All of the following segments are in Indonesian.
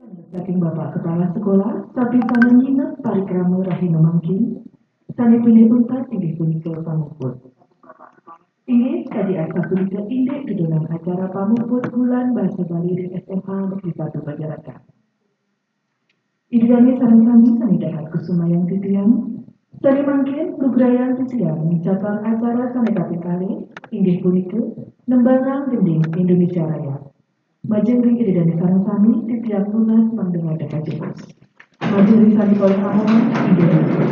Saking Bapak Kepala Sekolah, sapi sana nginep parikrama rahina mangkin, sani pilih untat inggih punika pamuput. Inggih kadi asa punika inggih kedolang acara pamuput bulan bahasa Bali di SMA Negeri 1 Pajarakan. Idgami sareng sami sani dahat kusumayang titiang, sani mangkin nugrayan titiang mencapai acara sani kapitale inggih punika nembarang gending Indonesia Raya. Majeng ing dan sarang sami titiang lunas mendengar dekat jebos. Majeng sami oleh amongan Indonesia.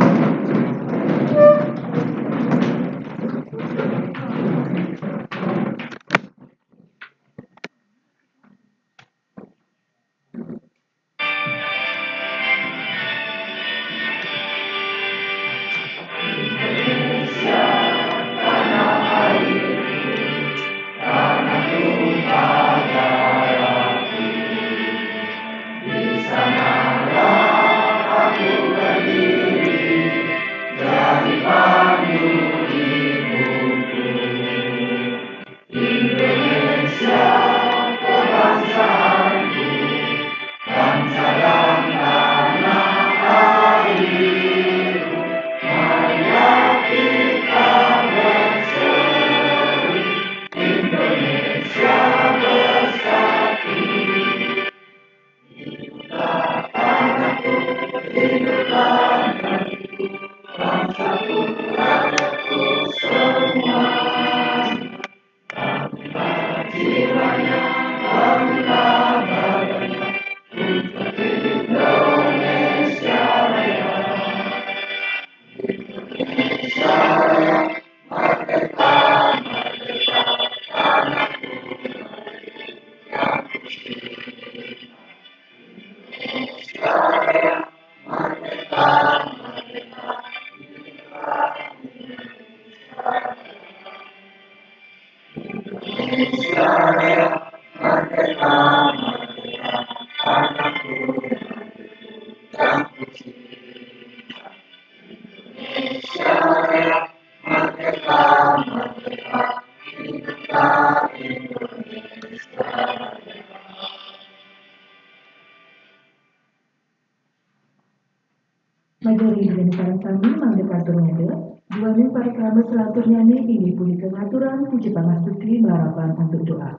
Majari dan sarang sami mangdekantur ngade, duaning parikrama selatur nyanyi inggih punika ngaturan puji pangastuti balapan untuk doa.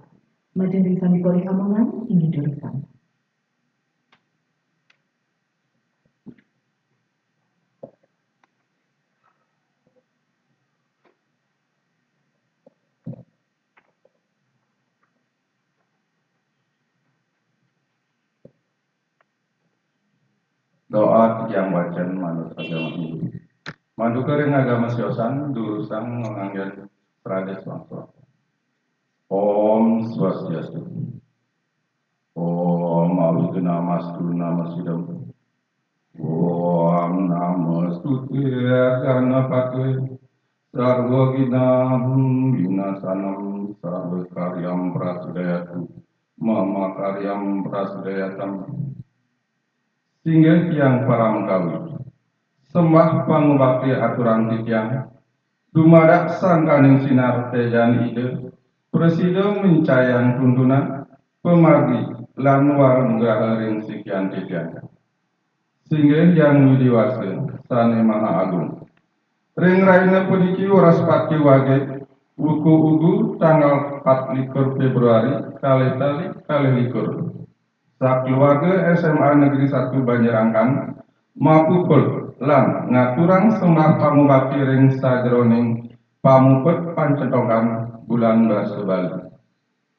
Majeng sami polih amongan inggih jurusan. Doa yang wajan manut agama Hindu. Manduka ring agama siosan durusan menganggen prades bangsa. Om Swastiastu. Om Awiguna Mastu Namasidam. Om Namastutya Ganapate. Sarva Ginam Vinasanam Sarva Karyam Prasudayatu. Mama Karyam Prasudayatam. Singgih tiang para mengkawi, sembah pangubakti aturan titiang, dumadak sangkaning sinar tejan ide, presiden mencayang tuntunan, pemargi lan warungga ring sikian titiang. Singgih yang widiwase, sane maha agung. Ring raina puniki waras pati wage, ugu tanggal 4 Februari, kali likur. Keluarga SMA Negeri 1 Banjarangkan mapukul lan ngaturang sembah pamubakti ring sajroning pamupet pancetokan bulan basa Bali.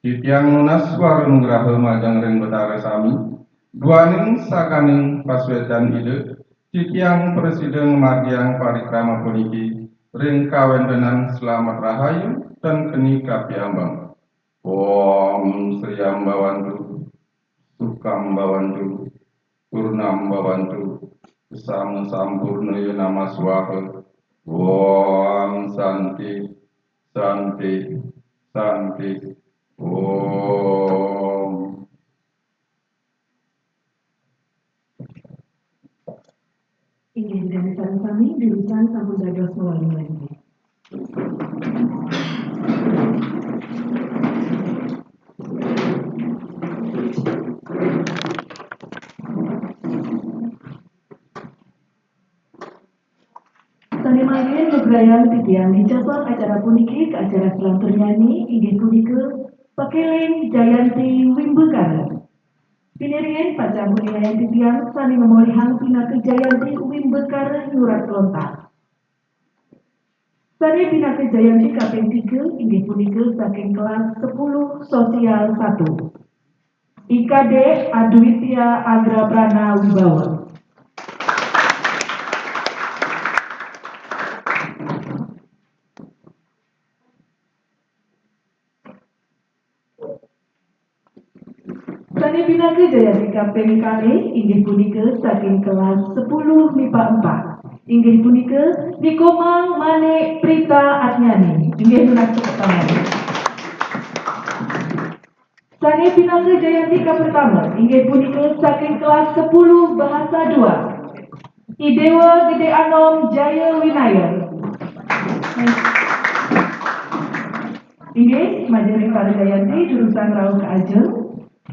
Titiang lunas warung graha majang ring betara sami, duaning sakaning paswedan ide, titiang presiden mardiang parikrama puniki ring kawentenan selamat rahayu dan keni kapiambang. Om Sri Ambawantu. Sukam Bawantu, Purnam Bawantu, Sam Sampurna Nama Swaha, Om Santi, Santi, Santi, Om. Inggih dan sarang sami jurusan sampun dados mewali lagi. Sani mangkin nugrayan titian dicapang acara puniki ke acara selantur nyanyi inggih punika Pekeling Jayanti Wimbekara. Pinirin pacang budiayan titian sani memolihang pinaka Jayanti Wimbekara nyurat lontar. Sani pinaka Jayanti kaping 3 inggih punika saking kelas 10 sosial 1. IKD Adwitya Agra Prana Wibawa. Sani pinaka Jayanti kaping kali inggih punika saking kelas 10 MIPA 4. Inggih punika Nikomang Manik Prita Atnyani. Inggih menak tepuk tangan. Sani pinaka Jayanti pertama inggih punika saking kelas 10 Bahasa 2. Idewa Gede Anom Jaya Winaya. Inggih majelis para Jayanti jurusan Rauh Keajeng.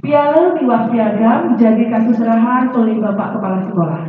Piala miwah piagam jadi kasuserahan oleh Bapak Kepala Sekolah.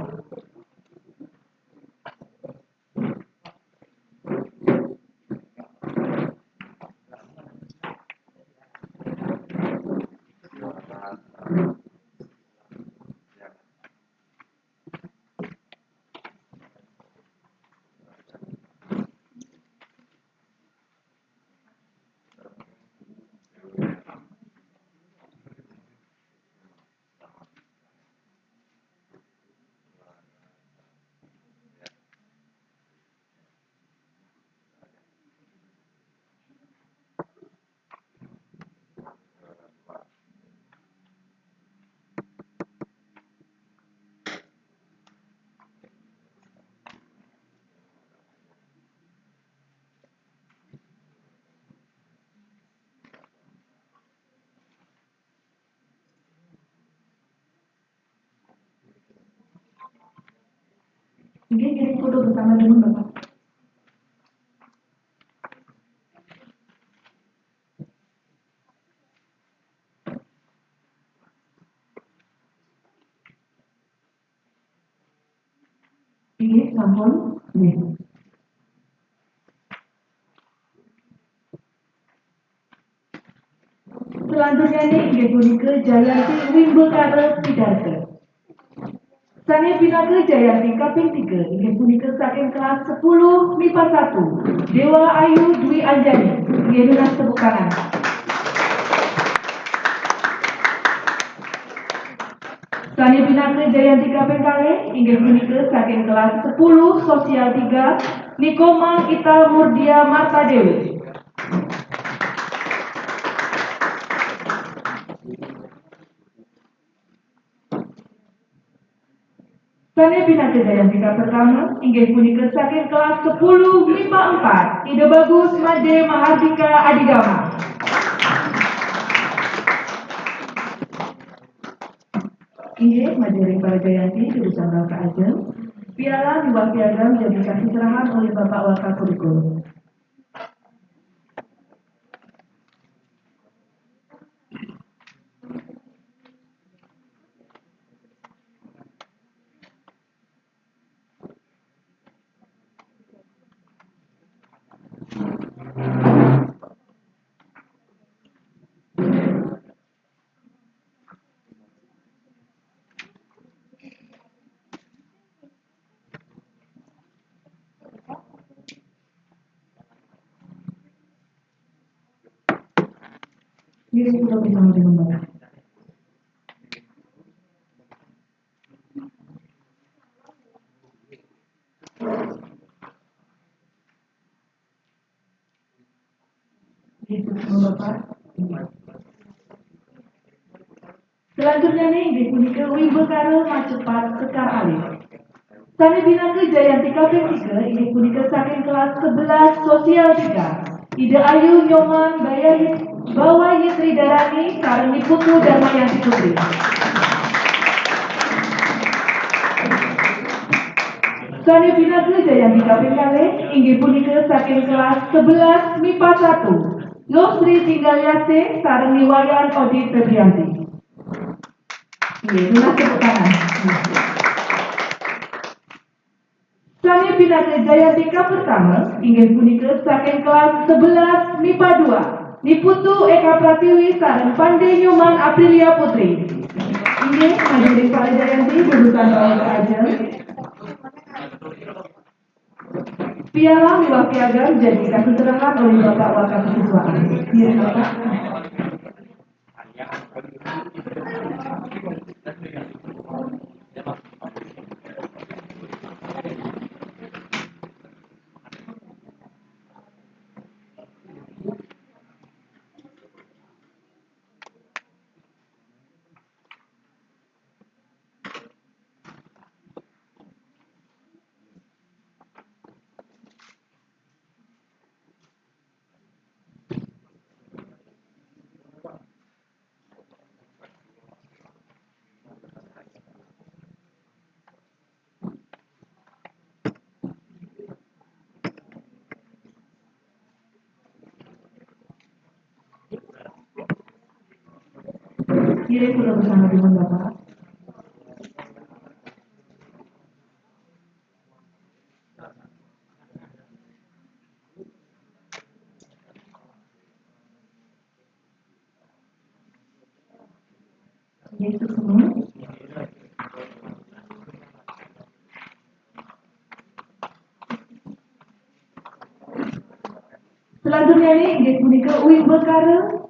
Ini kirim foto bersama dulu Bapak. Ini sampun. Nih. Selanjutnya ini inggih punika Jayanti Wimbekara Sidarta. Sani pinaka Jayanti kaping 3 inggih punika saking kelas 10 MIPA 1. Dewa Ayu Dwi Anjani. Inggih menak tepuk tangan. Sani pinaka Jayanti kaping kalih inggih punika saking kelas 10 sosial 3. Nikoma Ita Murdia Marta Dewi. Sani pinaka Jayanti pertama inggih punika saking kelas 10 MIPA 4. Ide Bagus Made Mahardika Adigama. Inggih majelis para Jayanti jurusan Rauh Keajeng. Piala miwah piagam jadi kasih serahan oleh Bapak Wakakurikulum. Kirim foto bersama dengan Bapak. Bapak. Selanjutnya nih inggih punika Wimbekara Macepat Sekar Alif. Sani pinaka Jayanti kaping 3 inggih punika saking kelas 11 sosial 3. Ide Ayu Nyoman Bawa Yitri Darani sareng Putu Darmayanti Putri. Sani pinaka Jayanti kaping kalih inggih punika saking kelas 11 MIPA 1. Losri Tinggalyase sareng Niwayan Odit Febrianti. Nggih, menak tepuk tangan. Sani Pinake Jayatika pertama inggih punika saking kelas 11 MIPA 2 Niputu Eka Pratiwi sareng Pande Nyoman Aprilia Putri. Inggih Majelis Pak Jayanti jurusan Bawang Ajeng. Piala Miwah Piagam jadi kasuterahan oleh Bapak Wakasiswaan. Iya, Bapak. Iya, sudah bersama dengan Bapak. Yesus semua. Selanjutnya ini inggih punika uing bekara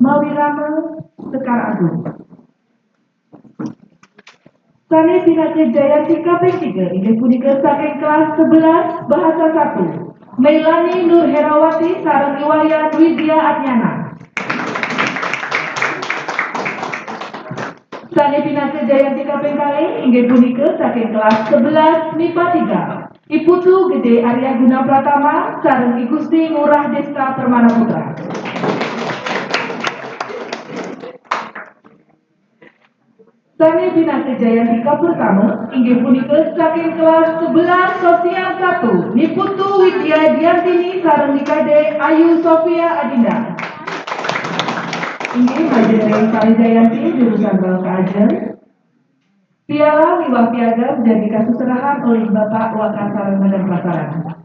mawirama Sekar Agung. Sane Pinake Jayatika P3 inggih punika saking kelas 11 Bahasa 1 Meilani Nur Herawati sareng Iwaya Widya Adnyana. Sane Pinake Jayatika Pengkale inggih punika saking kelas 11 MIPA 3 Iputu Gede Arya Guna Pratama sareng I Gusti Ngurah Desta Permana Putra. Sane Pinake Jayatika pertama inggih punika saking kelas 11 Sosial 1 Niputu Widya Diantini sareng Nikade Ayu Sofia Adinda. Inggih Majelis Pak Jayanti jurusan Bawang Ajeng. Piala Miwah Piagam jadi kasuterahan oleh Bapak Wakasar Medan Pasaran.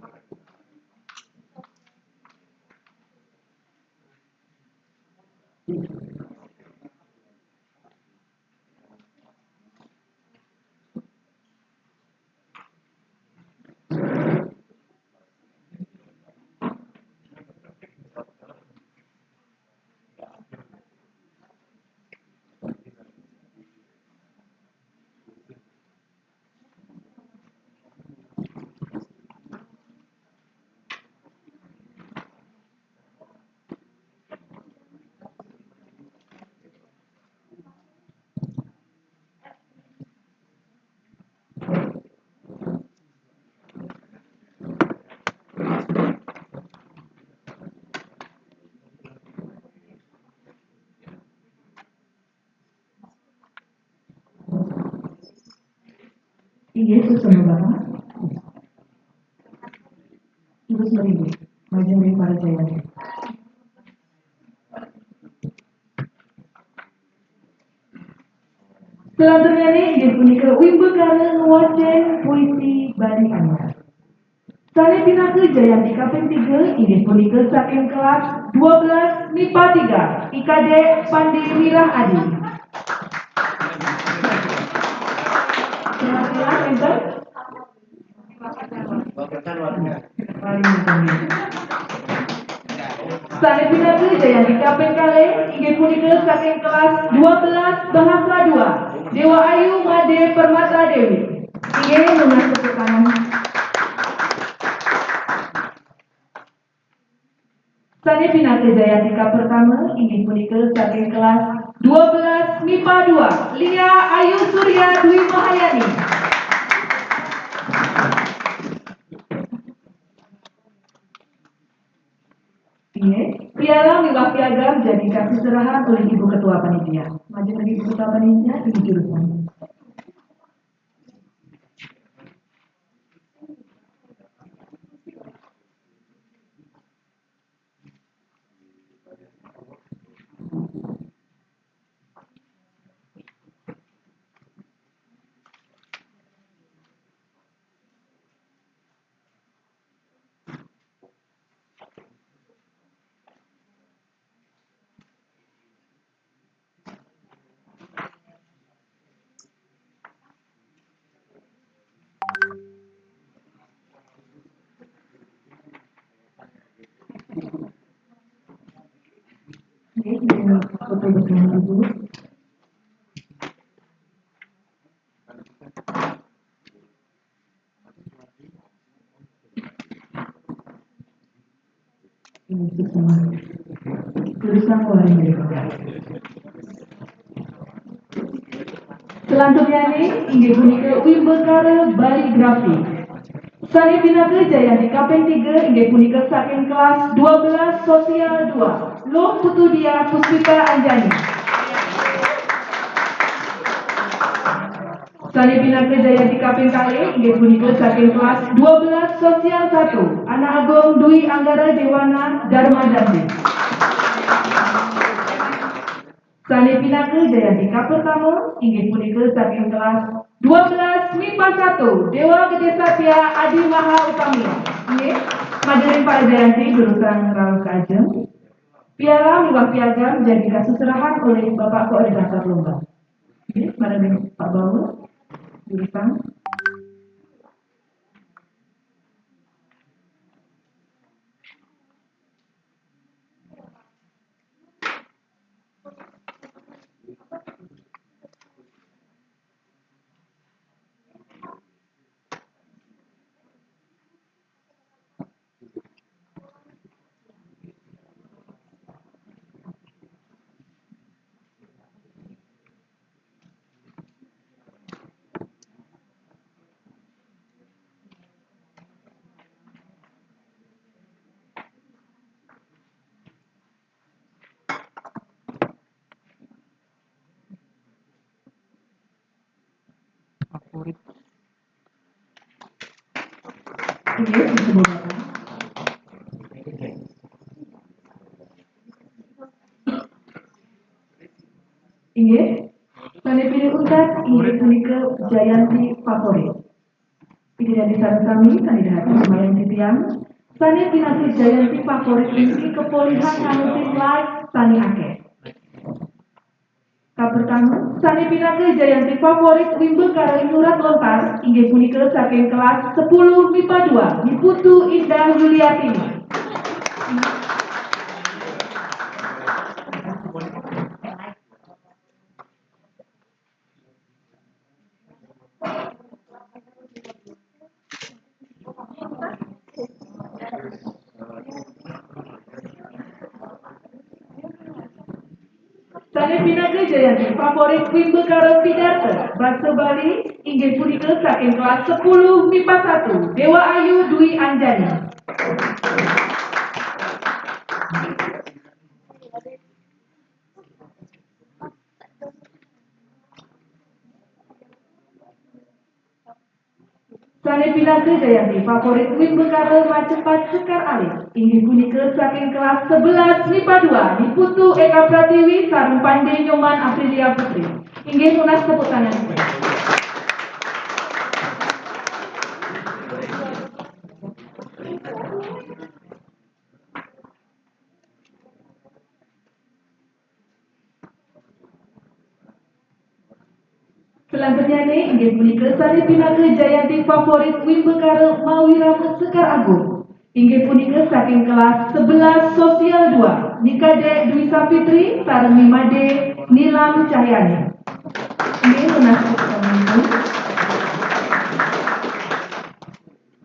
Yesus semua Bapak. Terus meribu. Majelis Pak Jayanti. Selanjutnya ini inggih punika Wimbekana Ngwacen Puisi Bani Anyar. Sane Pinake Jayantika P3 inggih punika saking kelas 12 MIPA 3 IKD Pandi Wirah Adi. Perhatian enter. Sane Pinake Jayantika Pengkale inggih punika saking kelas 12 Bahasa 2 Dewa Ayu Made Permata Dewi. Inggih mengas tepuk tangan. Sane Pinake Jayantika pertama inggih punika saking kelas 12 MIPA 2 Lia Ayu Surya Dwi Mahayani. Piala Miwah Piagam jadi kasuterahan oleh Ibu Ketua Panitia. Maju lagi Ibu Ketua Panitia ini jurusan. foto bersama Ibu. Ini bersama tulisan waring dari Bapak. Selanjutnya ini inggih punika Wimbekara Baligrafi. Sane Pinaka Jayanti Kaping 3 inggih punika saking kelas 12 Sosial 2. Loh Putu Dia Puspita Anjani. Sane Pinaka Jayanti Kaping kalih inggih punika saking kelas 12 Sosial 1. Anak Agung Dwi Anggara Dewana Darmadandi. Sane Pinaka Jayanti Kaping inggih punika saking kelas 12 MIPA 1 Dewa Gede Satya Adi Maha Utami. Nggih, majelis Pak Jayanti jurusan Raul Kajeng. Piala liwah piagam menjadi kasuserahan oleh Bapak Koordinator Lomba. Nggih, majelis Pak Bawu jurusan. Inggih, disebut Bapak. Inggih, sane pilih untat inggih punika Jayanti Favorit. Iki dari sami sane dahar semayang titian. Sane Pinaka Jayanti Favorit inggih kepolihan nganutin like sane akeh. Kapertama, sane Pinaka Jayanti Favorit Wimbekara Nurat Lontar inggih punika saking kelas 10 MIPA 2 Niputu Indah Yuliatini. Sane Pinaka Jayanti Favorit Wimbekara Pidarta Bangsa Bali inggih punika saking kelas 10 MIPA 1 Dewa Ayu Dwi Anjani. Sane Pinaka Jayanti Favorit Wimbekara Macepat Sekar Alis inggih punika saking kelas 11 MIPA 2 Niputu Eka Pratiwi sareng Pande Nyoman Aprilia Putri. Inggih tunas tepuk tangan. Selanjutnya ini inggih punika Sane Pinaka Jayanti Favorit Wimbekara Mawirama Sekar Agung inggih punika saking kelas 11 Sosial 2 Nikade Dwi Sapitri sareng Mimade Nilam Cahyani. Inggih tunas tepuk tangan.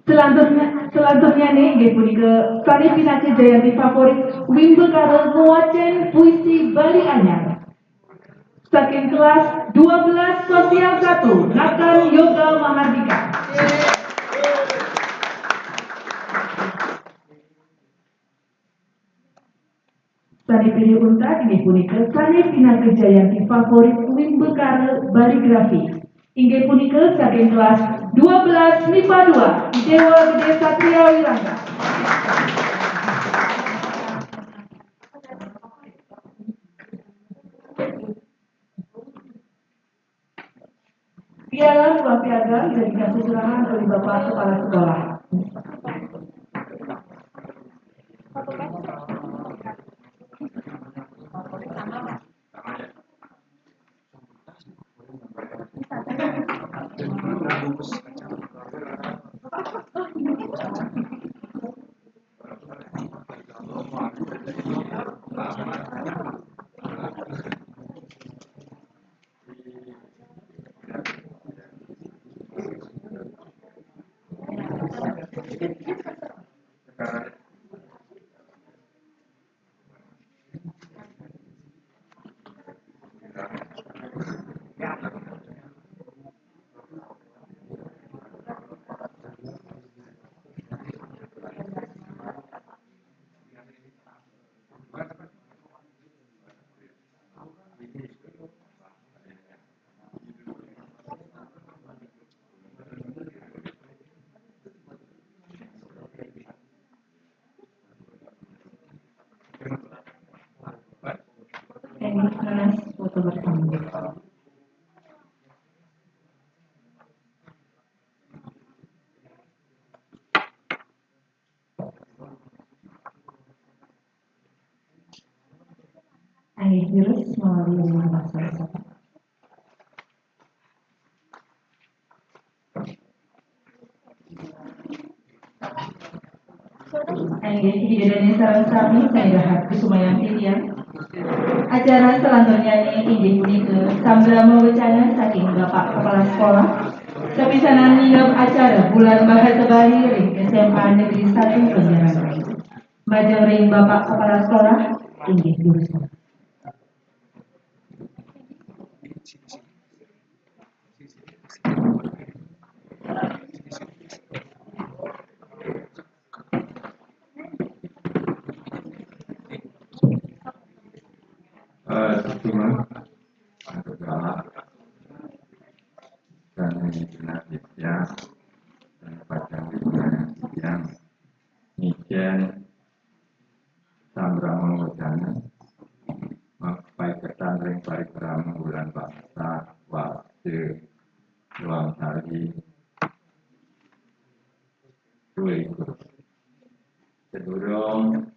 Selanjutnya nih inggih punika Sane Pinaka Jayanti Favorit Wimbekara Muacen Puisi Bali Anyar saking kelas 12 Sosial 1 Nakan Yoga Mahardika. Sane pilih unta inggih punika Sane Pinaka Jayanti Favorit Wimbekara Baligrafi inggih punika saking kelas 12 MIPA 2 Dewa Gede Satria Wirangga. Piala liwah piagam dari kasuserahan oleh Bapak Kepala Sekolah. Nanas foto bersama. Air virus melalui bahasa isyarat. Hidupnya sarang sami saya dahat kesumayan titian. Acara selanjutnya inggih punika sambrama wacana saking Bapak Kepala Sekolah. Kepisanan ninggap acara bulan bahasa Bali ring SMA Negeri 1 Banjarnegara. Majeng ring Bapak Kepala Sekolah inggih jurusan. Cuma adalah dan dinamiknya dan pada yang nijen sambrama wacana mapai ketan ring parikrama bulan bahasa waktu ruang hari dua ikut sedurung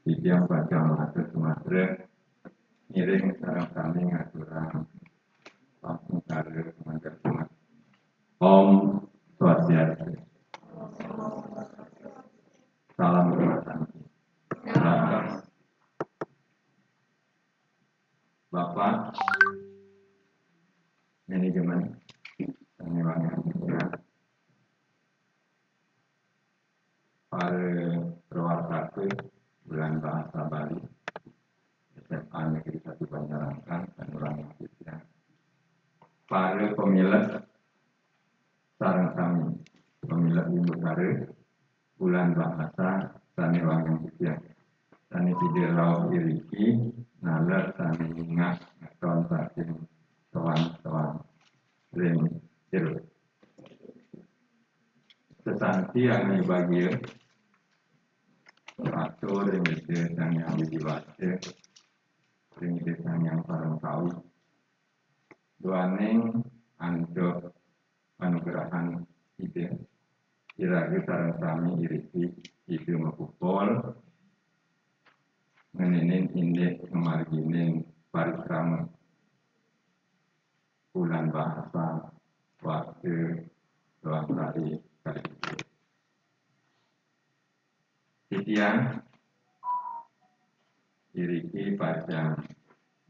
dijam baca mata Sumatera ngiring sarang kami ngaturan langsung kare mengajar Sumatera. Om Swastiastu. Salam hormat. Bapak manajemen pengembangan para perwakilan bulan bahasa Bali SMA Negeri 1 Banjarnegara dan Ulang Masjidnya. Para pemilik sarang kami pemilik Ibu Kare bulan bahasa Sani Wangang Kutian Sani Tidirau Iriki Nalar Sani Ingat Ngeton Saking Soan Ring Jeruk sesanti yang dibagi satu ring desa yang dibaca ring desa yang parang kawi duaning andok anugerahan ide kira-kira sarang kami iriki ide mekupol ngeninin indek ngemarginin parikrama bulan bahasa waktu doang hari kali itu titian iriki pada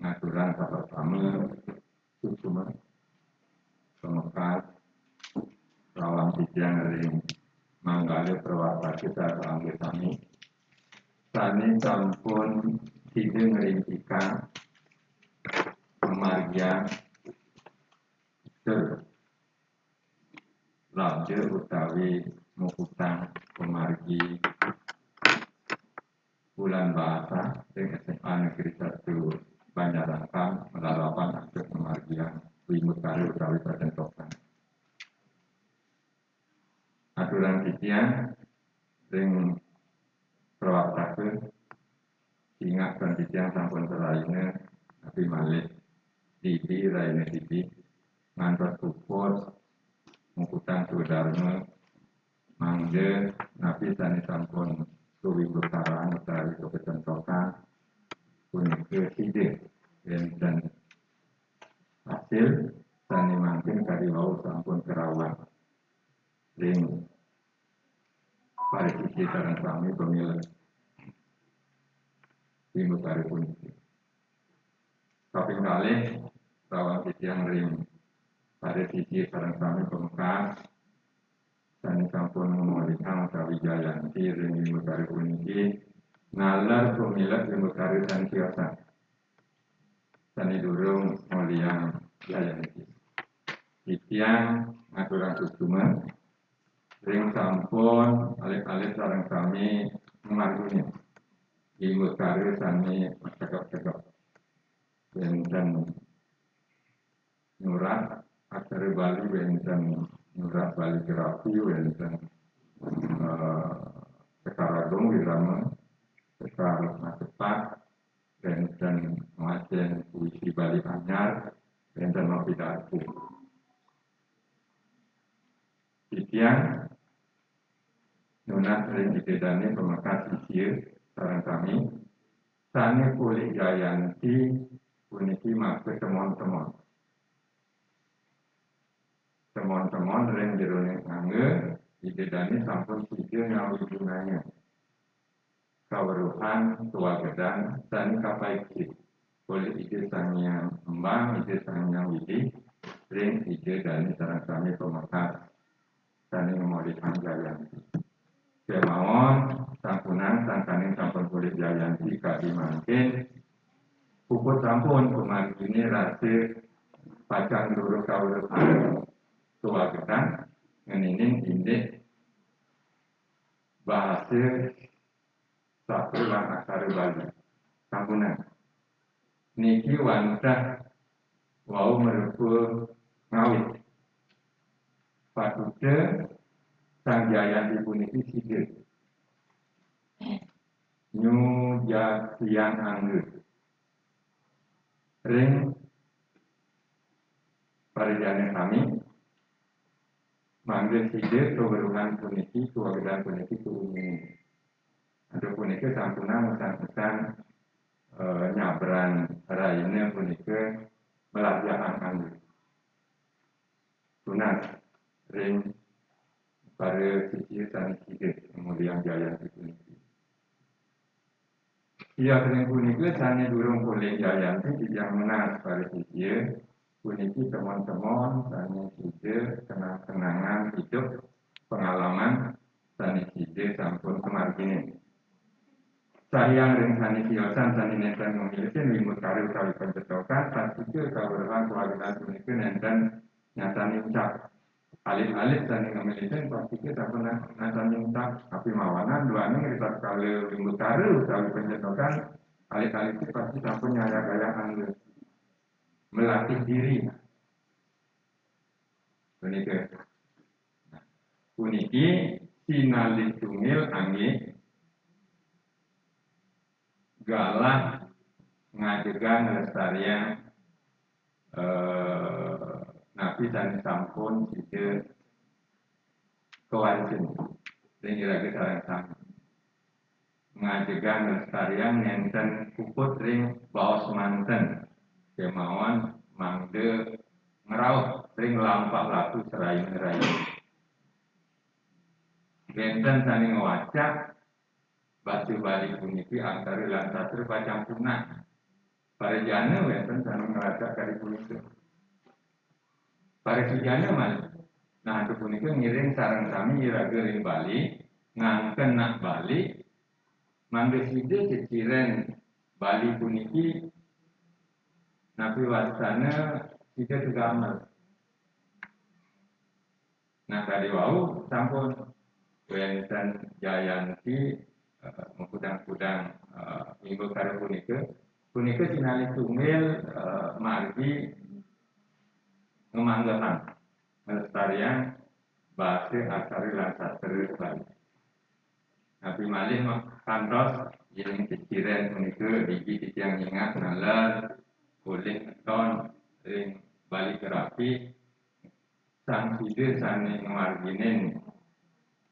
ngaturan kapal pertama cuma pemekat rawang titian dari manggali perwata kita ambil kami tani sampun ide ngerincikan kemargian labde utawi mukutang pemargi bulan bahasa dengan SMA Negeri 1 Banjarnegara melalapan akses pemargian Ibu Kare utawi Patentokan. Aturan titian ring perwatakeun ingat kan titian sampun selainnya tapi malih Didi raine Didi ngantos kupur mukutang sudarma mangge nabi sani sampun suwi berkaraan utawi kepetentokan punike ide dan hasil sani mangkin kadiwau sampun kerawang ring parikiti sareng sami pemilik Ibu Kare puniki kaping kalih rawang titiang ring parikiti sareng sami pemekas sani sampun memulihkan Sawijayanti ring Mekari puniki nalar pemilat Mekari dan Kiosan sani durung muliang Jayanti Ikian ngaturan susuman ring sampun alit-alit sarang kami mengaruni Ibu Kari sami cekap-cekap benten nyurat aksara Bali benten nyurat Bali Gerapi benten Sekaragong Wirama Sekar Cepat benten Majen Puisi Bali Anyar benten Mapidatu Ikian Nunat ring didedani pemakas sisir sarang kami sani pulih Jayanti puniki maksud temon-temon ring jerone ngangge didedani sampun sisir ngawi gunanya kaweruhan tua gedang sani kapaiki pulih ide sangyang embang ide sangyang widi ring ide dani sarang kami pemakas sani memulihkan Jayanti kemawon sampunan sangkaning sampun pulih Jayanti kadi mangkin puput sampun kemarin ini rasih pacang loro kaweruhan tua gedang ngenining indih bahasa satu lan aksara Bali sampunan niki wantah wau merupu ngawit patude sang Jayanti puniki sigil nyu jatian angge ring parijane kami manggil sigil keweruhan puniki keweruhan puniki turuni ada puniki sampunan musan-musan nyabran raine puniki melajaan angge tunat ring pada sisi sang sigil kemudian Jayanti puniki iya ring puniki sane durung pulih Jayanti dijang menas pada sisi puniki teman-teman sane sigil kenang-kenangan hidup pengalaman sane sigil sampun kemargine sayang ring sane kiosan sane nenten memiliki limut karir kali pencetokan dan sigil kaweruhan keluarga puniki nenten nyatani ucap alit-alit sane memiliki pasti sampun nyatani ucap tapi mawanan dua ini kita kali limut karir kali pencetokan alit-alit itu pasti sampun nyaya-gaya angge melatih diri puniki sinalih tungil angge galah ngadegan lestarian nabi dan sampun sike kewarisan dan kira-kira sarang sama ngadegan lestarian nenten puput ring baos manten kemauan mangde ngerauh ring lampak laku serai-serai benten sani ngewacak batu Bali puniki antara lan satru pacang punah para jana benten sani ngeracak kari puniki para sujana mal nah itu puniki ngiring sarang kami iraga ring Bali ngangken nak Bali mangde side ceciren Bali puniki nabi wasana side juga amal nah tadi wau sampun wenten Jayanti mengkudang-kudang minggu karo punike sinali tunggal margi ngemanggahan melestarian bahasa asari lan sastra Bali. Nabi malih kantos yang keciren punike iki tiyang ingat nalar boleh ton ring Bali Gerapi sang side sane marginen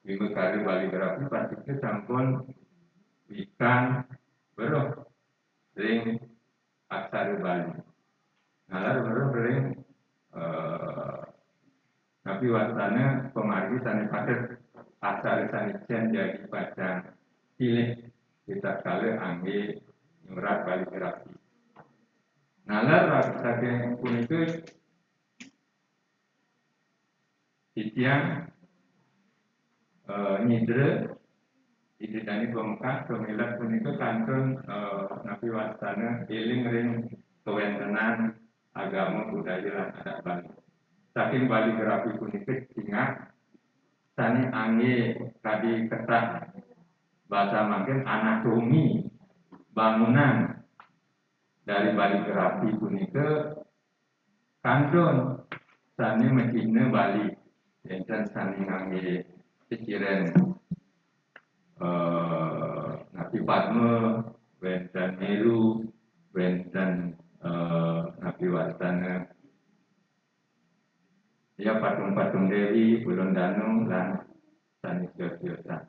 minggu karo Bali Gerapi pasti sampun ikan beruh ring aksara Bali. Nalar beruh ring Nabi wasana pemargi sani padet aksara sani cen jadi pada pilih kita kali angge nyurat Bali Gerapi. Nalar saking punike titiang nyidre dititani pemekah pemilat punika kantun napi wastana eling ring kewentenan agama budaya lan adat Bali. Saking Bali gerapi punika ingat sani angge kadi ketah bahasa mungkin anatomi bangunan dari Bali gerapi punika kantun sani mecine Bali enten sani angge pikiran Nabi Padma, wenten Meru, wenten Nabi Wastana, ya patung-patung Dewi, Bulon Danu, dan Sani Syosyosa.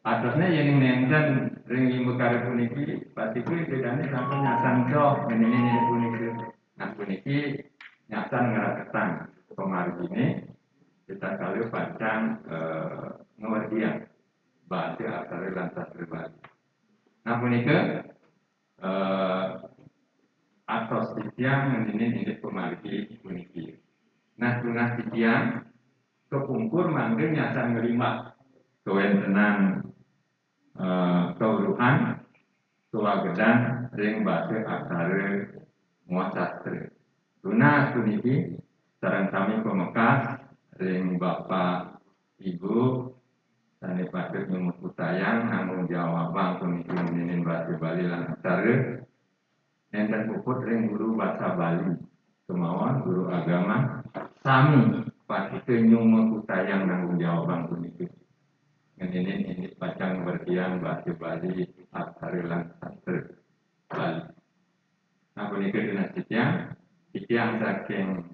Atasnya yang nenten ring lima kali puniki, pasti ku bedanya sampai nyasan jok, ini puniki. Nah puniki nyasan ngeraketan kemarin ini kita kali pancang ngertian. Bahasa asal lantas berbalik. Nah punika atos titiang ini pemaliki puniki. Nah tunas titiang kepungkur manggil nyasa ngelima kewentenan keuluhan kewagedan ring bahasa asal muasastra. Tunas puniki sareng kami pemekas ring bapak ibu Sani patut nyumut kutayang, nanggung jawab bang pemikirin bahasa Bali lan acara. Enten puput ring guru bahasa Bali, kemauan guru agama. Sami patut nyumut kutayang, nanggung jawab bang pemikirin. Ini pacang berdiam bahasa Bali, acara lan acara Bali. Nah pemikirin dinasitiang saking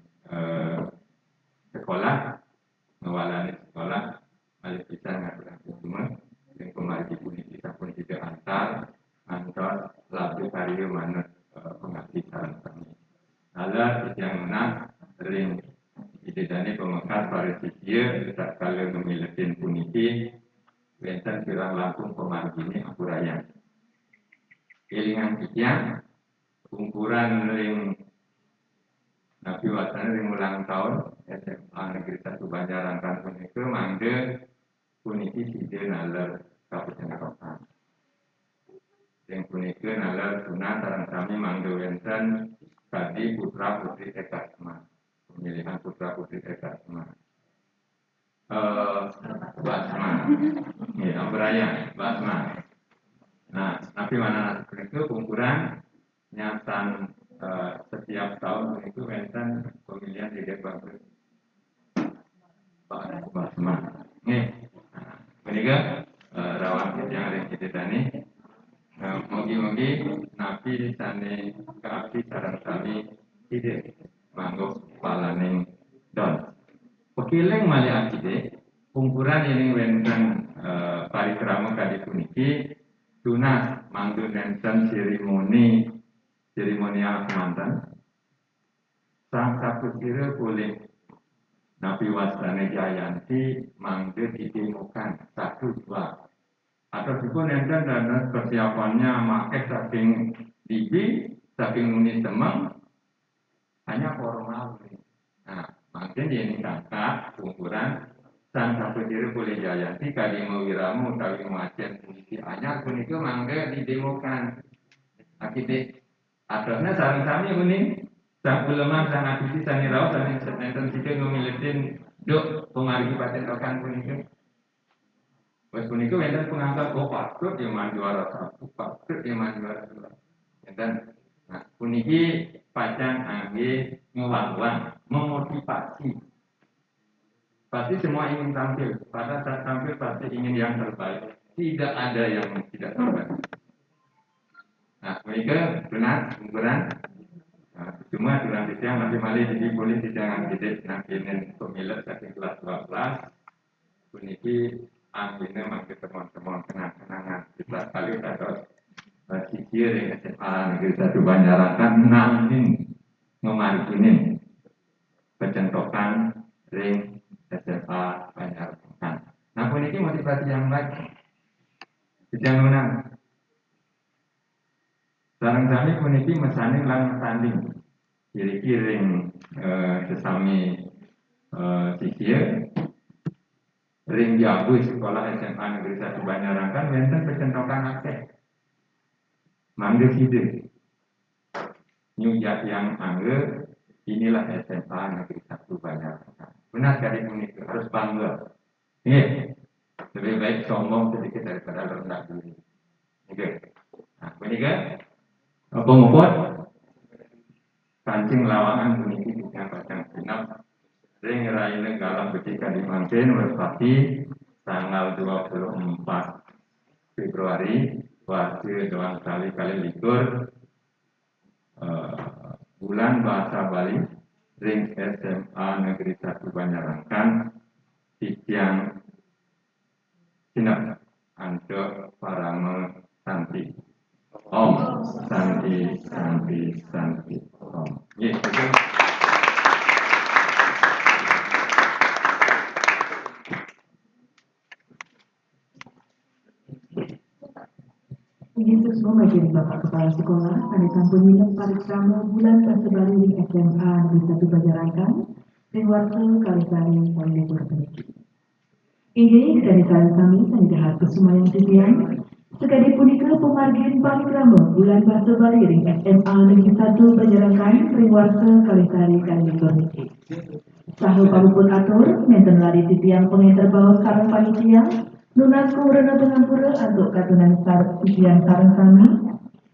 sekolah, ngawalani sekolah. Ada kita ngatur semua yang kemarin pun kita pun tidak antar lalu karya mana pengabdian kami. Ada yang menang ring idedane pemekas parisisia tak kala memiliki puniki wenten pirang langkung pemargini apurayan. Kelingan kikian ukuran ring Nabi Wasana ring ulang tahun SMA Negeri 1 Banjaran Kampung itu mangde puniki side nalar kabupaten Rokan. Yang puniki nalar sunat sareng kami mangde wenten kadi putra putri ekasma. Pemilihan putra putri ekasma. Basma. Ya, ambraya basma. Nah, tapi mana itu ukuran nyatan setiap tahun itu wenten pemilihan di Depok. Basma. Nih. Mereka rawan yang ada di tani. Mogi-mogi nabi tani kaapi sarang kami tidak manggup palaning don. Pekiling mali akide kumpulan ini wenten parikrama kadi puniki tunas manggu nenten seremonial mantan. Sang satu kira boleh Nabi Wasana Jayanti mangge ditemukan 1-2 atau juga nanti dan persiapannya makai saking bibi saking muni semang hanya formal. Nah makin ini kakak ukuran sang satu diri boleh Jayanti kali mau wiramu kali mau acen puniki anyar puniki mangge ditemukan akibat atasnya sarang sami ini sang ulama sang aktivis sang irau sang nenten sike ngomilitin dok pengarigi paten rokan puniki wes puniki wenten pengangkat patut yang juara 1 patut yang juara 2 enten nah puniki pacang angge ngewang-wang memotivasi pasti semua ingin tampil pada saat tampil pasti ingin yang terbaik tidak ada yang tidak terbaik nah mereka benar ukuran cuma dalam siang nanti malah jadi boleh jangan tidak nakinin pemilik saking kelas 12 puniki anginnya masih teman-teman kenang-kenangan kita kali terus sisir yang SMA Negeri 1 Banjaran nangin memarginin pencentokan ring SMA Banjaran. Nah puniki motivasi yang baik sedang menang sarang kami puniki mesaning lang tanding kiri-kiring sesami sisir ring jabu sekolah SMA Negeri 1 Banjarangkan wonten pecentokan akeh. Mangga side. Nyujak yang angge inilah SMA Negeri 1 Banjarangkan. Benar kali ini harus bangga. Iya. Lebih baik sombong sedikit daripada rendah diri. Oke. Nah, ini kan apa ngopot? Kancing lawangan puniki bisa pacang genap. Ring raine galang beci kali mangkin Wespati tanggal 24 Februari waktu doang kali likur bulan bahasa Bali ring SMA Negeri 1 Banjarangkan Tiang Sinap Anco Parame Santi Om Santi Santi Santi Om. Yes, betul. Ingin terus memajukan Bapak Kepala Sekolah, kami sampun minum parikrama bulan Pasebali di SMA Negeri 1 Banjarangkan, ring waktu kali-kali kali libur peniki. Inggih kedanisaran kami sanidahar kesumayan titian, sekali punika pemargin parikrama bulan Pasebali ring SMA Negeri 1 Banjarangkan, ring waktu kali-kali kali libur peniki. Sahu pamuput atur, menten lari titian penginter bawah sarang panitia, lunas kurena dengan pura untuk katunan titian sarang kami,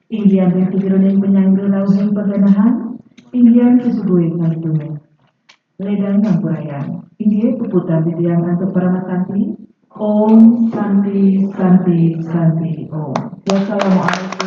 inggian yang sejeroning penyangga lauhing peganahan, inggian kesubuhin kalitungan. Ledang ngampurayan, inggian puputan titian untuk para santi, Om Santi Santi Santi Om. Wassalamualaikum.